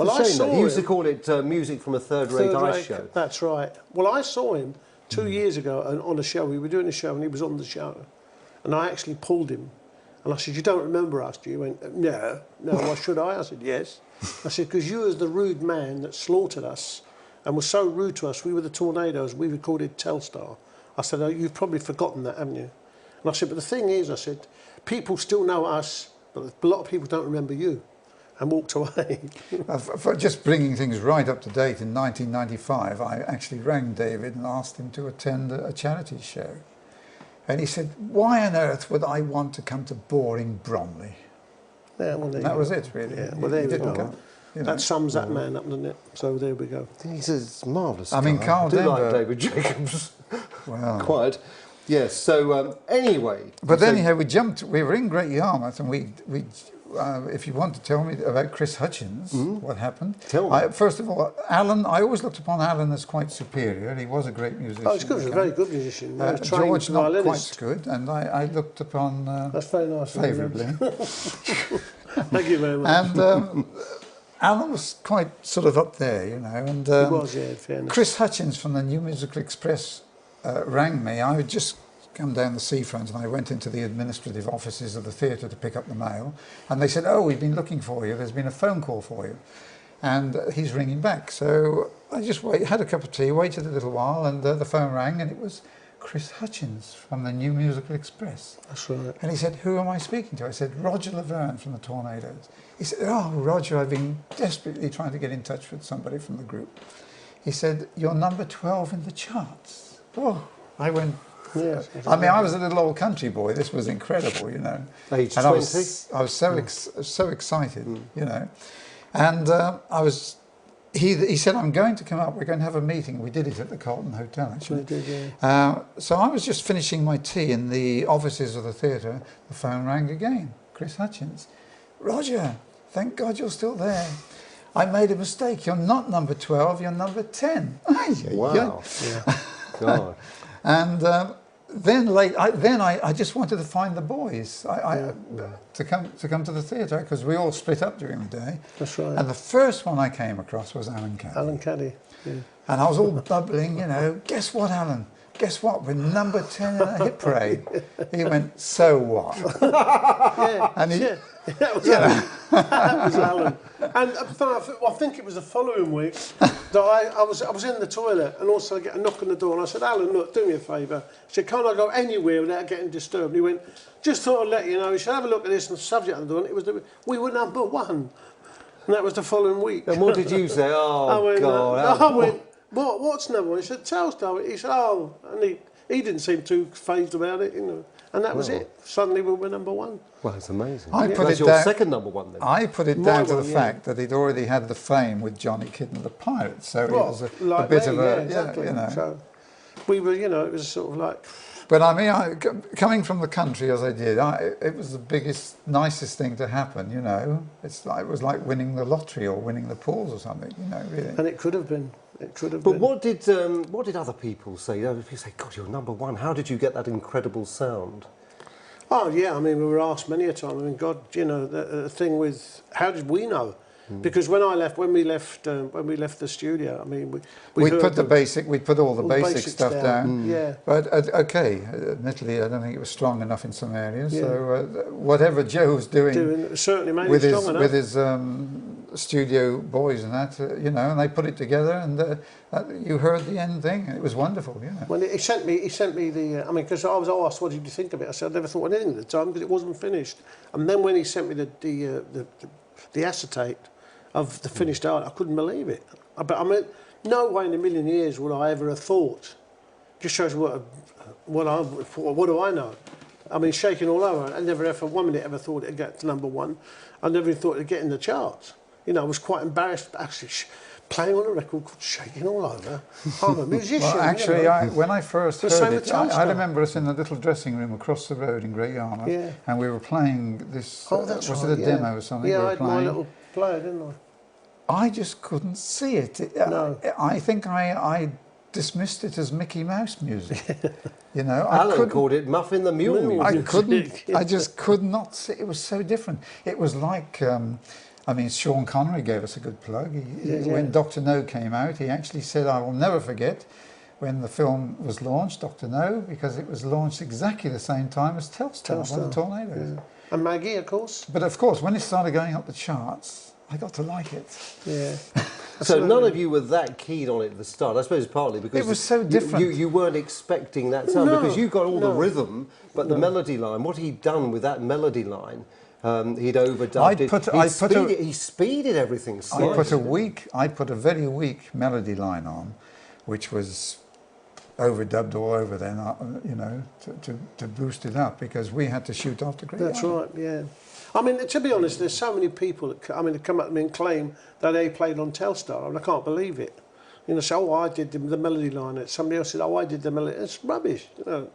Well, I saw him. He used to call it music from a third-rate ice show. That's right. Well, I saw him 2 years ago on a show. We were doing a show and he was on the show. And I actually pulled him. And I said, you don't remember us, do you? He went, no. Why should I? I said, yes. I said, because you was the rude man that slaughtered us and was so rude to us. We were the Tornadoes. We recorded Telstar. I said, oh, you've probably forgotten that, haven't you? And I said, but the thing is, I said, people still know us, but a lot of people don't remember you. And walked away. For just bringing things right up to date, in 1995, I actually rang David and asked him to attend a charity show. And he said, why on earth would I want to come to boring Bromley? Yeah, well, that was it, really. Yeah, well, there we go. Come, you know. That sums that man up, doesn't it? So there we go. He's a marvellous I mean, guy. Carl I do Denver, like David Jacobs. Well, Quite. Yes, so anyway. But anyhow, we were in Great Yarmouth, and we if you want to tell me about Chris Hutchins, what happened? Tell me. First of all, Alan, I always looked upon Alan as quite superior. He was a great musician. Oh, he's good. He's a very good musician. George, not quite good, and I looked upon that's very nice. favourably. Thank you very much. And Alan was quite sort of up there, you know. And he was, yeah, in fairness. Chris Hutchins from the New Musical Express rang me. I had just come down the seafront and I went into the administrative offices of the theatre to pick up the mail, and they said, oh, we've been looking for you, there's been a phone call for you, and he's ringing back. So I just had a cup of tea, waited a little while, and the phone rang, and it was Chris Hutchins from the New Musical Express. That's right. And he said, who am I speaking to? I said, Roger Laverne from the Tornadoes. He said, oh, Roger, I've been desperately trying to get in touch with somebody from the group. He said, you're number 12 in the charts. Oh, I went, yeah. I mean, I was a little old country boy. This was incredible, you know. Age and 20? I was so excited, you know. And he said, I'm going to come up, we're going to have a meeting. We did it at the Carlton Hotel, actually. We did, yeah. So I was just finishing my tea in the offices of the theatre. The phone rang again. Chris Hutchins. Roger, thank God you're still there. I made a mistake. You're not number 12, you're number 10. Wow. Yeah. God. And then I just wanted to find the boys to come to the theatre, because we all split up during the day. That's right. And the first one I came across was Alan Cattini. Alan Cattini, yeah. And I was all bubbling, you know, guess what, Alan? Guess what? We're number 10 in a hit parade. He went, so what? Yeah, and he, yeah. That was Alan. That was Alan. And I think it was the following week that I was in the toilet, and also I get a knock on the door, and I said, Alan, look, do me a favour. I said, can't I go anywhere without getting disturbed? And he went, just thought I'd let you know. He said, have a look at this, and the subject on the door, and it was we were number 1. And that was the following week. And what did you say? Oh, I went, God. I went, what's number 1? He said, Telstar. He said, oh, and he didn't seem too phased about it, you know. And that was it. Suddenly we were number 1. Well, it's amazing. That's your second number 1 then. I put it down to the fact that he'd already had the fame with Johnny Kidd and the Pirates, so it was a bit of a, exactly. you know. So we were, you know, it was sort of like. But I mean, coming from the country as I did, it was the biggest, nicest thing to happen, you know. It was like winning the lottery or winning the pools or something, you know, really. And it could have been. It could have been. But what did other people say? People say, God, you're number 1. How did you get that incredible sound? Oh, yeah, I mean, we were asked many a time. I mean, God, you know, the thing with, how did we know? Because when we left the studio, I mean, we'd put all the basic stuff down. Yeah. But okay, admittedly, I don't think it was strong enough in some areas. Yeah. So whatever Joe was doing certainly made with it strong enough. With his studio boys and that, you know, and they put it together, and you heard the end thing, and it was wonderful, you know. When he sent me the, I mean, because I was asked, what did you think of it? I said, I never thought anything at the time because it wasn't finished. And then when he sent me the acetate of the finished art, I couldn't believe it. But I mean, no way in a million years would I ever have thought. Just shows what do I know? I mean, shaking all over. I never for 1 minute ever thought it'd get to number 1. I never even thought it'd get in the charts. You know, I was quite embarrassed actually playing on a record called Shaking All Over. I'm a musician. Well, actually, you know. when I first heard it, I remember us in a little dressing room across the road in Great Yarmouth, and we were playing this. Oh, that's was it a demo or something? Yeah, I had my little player, didn't I just couldn't see it. No. I think I dismissed it as Mickey Mouse music. You know, Alan called it Muffin the Mule music. I couldn't. I just could not see. It was so different. It was like. I mean, Sean Connery gave us a good plug. Yeah. When Dr. No came out, he actually said, I will never forget when the film was launched, Dr. No, because it was launched exactly the same time as Telstar by the Tornadoes. Yeah. And Maggie, of course. But of course, when it started going up the charts, I got to like it. Yeah. So none of you were that keen on it at the start. I suppose partly because it was so different. You weren't expecting that sound because you got all the rhythm, but the melody line. What he'd done with that melody line, he'd overdubbed it. He speeded everything. I put a very weak melody line on, which was overdubbed all over then, you know, to boost it up because we had to shoot off the grid. That's right, yeah. I mean, to be honest, there's so many people that come up to me and claim that they played on Telstar, and I can't believe it. You know, say, oh, I did the melody line. Somebody else said, oh, I did the melody. It's rubbish. You know.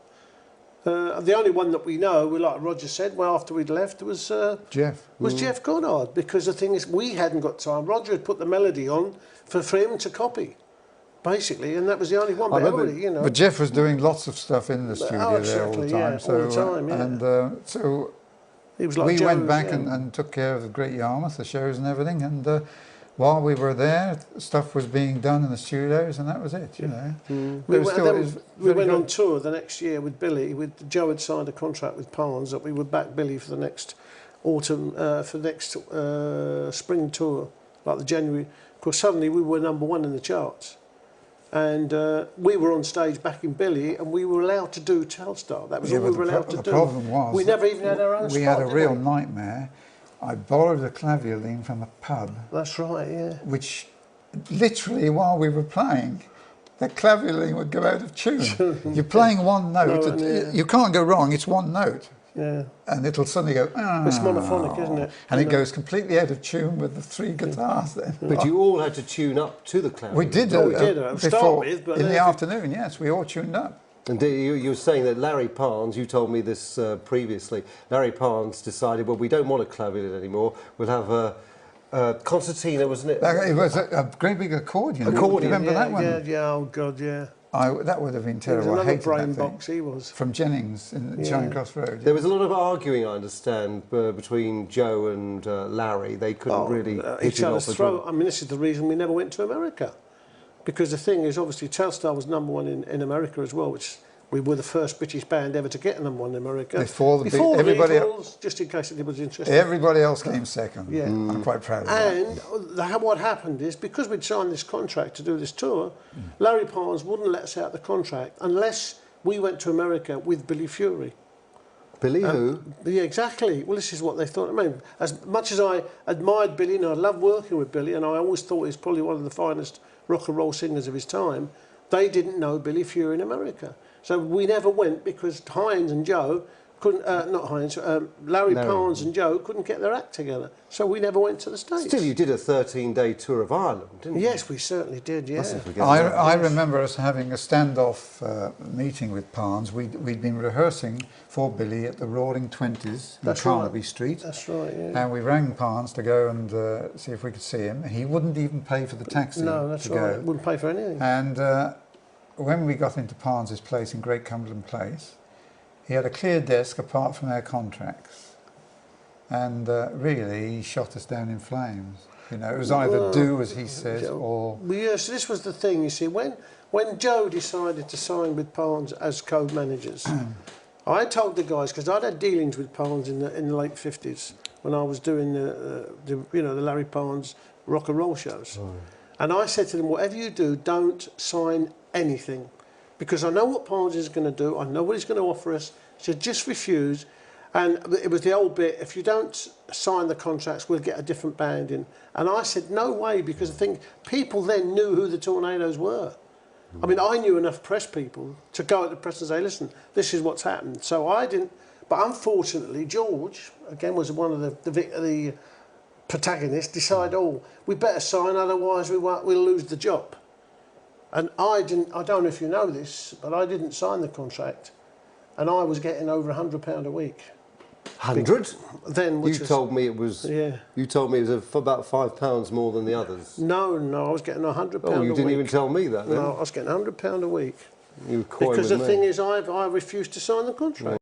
The only one that we know, like Roger said, well, after we'd left, was Jeff. Jeff Goddard, because the thing is, we hadn't got time. Roger had put the melody on for him to copy, basically, and that was the only one. You know. But Jeff was doing lots of stuff in the studio there all the time. Yeah, so, all the time, yeah. And so he was like we went back yeah. and took care of the Great Yarmouth, the shows and everything, and while we were there, stuff was being done in the studios, and that was it, you know. We went on tour the next year with Billy. Joe had signed a contract with Parnes that we would back Billy for the next autumn, for the next spring tour, like the January. Of course, suddenly we were #1 in the charts. And we were on stage backing Billy, and we were allowed to do Telstar. That was all we were allowed to do. The problem was we never even had our own spot. We had a real nightmare. I borrowed a claviolin from a pub. That's right, yeah. Which, literally, while we were playing, the claviolin would go out of tune. You're playing one note. You can't go wrong. It's one note. Yeah. And it'll suddenly go, it's monophonic, isn't it? And it goes completely out of tune with the 3 guitars then. But you all had to tune up to the claviolin. We did. We did. Start with, but in the afternoon, yes, we all tuned up. And you were saying that Larry Parnes, you told me this previously, Larry Parnes decided, well, we don't want a claviolin anymore, we'll have a concertina, wasn't it? It was a great big accordion. Remember that one? Yeah, oh God, yeah. That would have been terrible. It was I hated brain that thing. box, he was. From Jennings in Charing Cross Road. There was a lot of arguing, I understand, between Joe and Larry. They couldn't really hit it off as well. I mean, this is the reason we never went to America. Because the thing is, obviously, Telstar was #1 in America as well, which we were the first British band ever to get #1 in America. Before the everybody else, just in case anybody was interested. Everybody else came second. Yeah. I'm quite proud of that. And what happened is, because we'd signed this contract to do this tour, Larry Parnes wouldn't let us out the contract unless we went to America with Billy Fury. Billy who? Yeah, exactly. Well, this is what they thought. I mean, as much as I admired Billy and I loved working with Billy, and I always thought he was probably one of the finest rock and roll singers of his time, they didn't know Billy Fury in America. So we never went because Hines and Joe couldn't, not Hines, Larry Parnes and Joe couldn't get their act together. So we never went to the States. Still, you did a 13-day tour of Ireland, didn't you? Yes, we certainly did, yeah. I remember us having a standoff meeting with Parnes. We'd been rehearsing for Billy at the Roaring Twenties in Carnaby Street. That's right, yeah. And we rang Parnes to go and see if we could see him. He wouldn't even pay for the taxi to go. No, that's right. Wouldn't pay for anything. And when we got into Parnes' place in Great Cumberland Place, he had a clear desk apart from our contracts. And really, he shot us down in flames. You know, it was either do as he says or... Well, yeah, so this was the thing, you see, when Joe decided to sign with Parnes as co-managers, I told the guys, because I'd had dealings with Parnes in the late 50s, when I was doing the Larry Parnes rock and roll shows. Oh. And I said to them, whatever you do, don't sign anything. Because I know what Parnes is going to do, I know what he's going to offer us, so just refuse. And it was the old bit, if you don't sign the contracts, we'll get a different band in. And I said, no way, because I think people then knew who the Tornadoes were. I mean, I knew enough press people to go at the press and say, listen, this is what's happened. So I didn't, but unfortunately, George, again, was one of the protagonists, decided, oh, we better sign, otherwise we'll lose the job. And I don't know if you know this, but I didn't sign the contract, and I was getting over £100 a week. 100? Then, you told me it was. Yeah. You told me it was about £5 more than the others. No, I was getting £100 a week. Oh, you didn't even tell me that. Then. No, I was getting £100 a week. You were coy because with the thing is, I refused to sign the contract.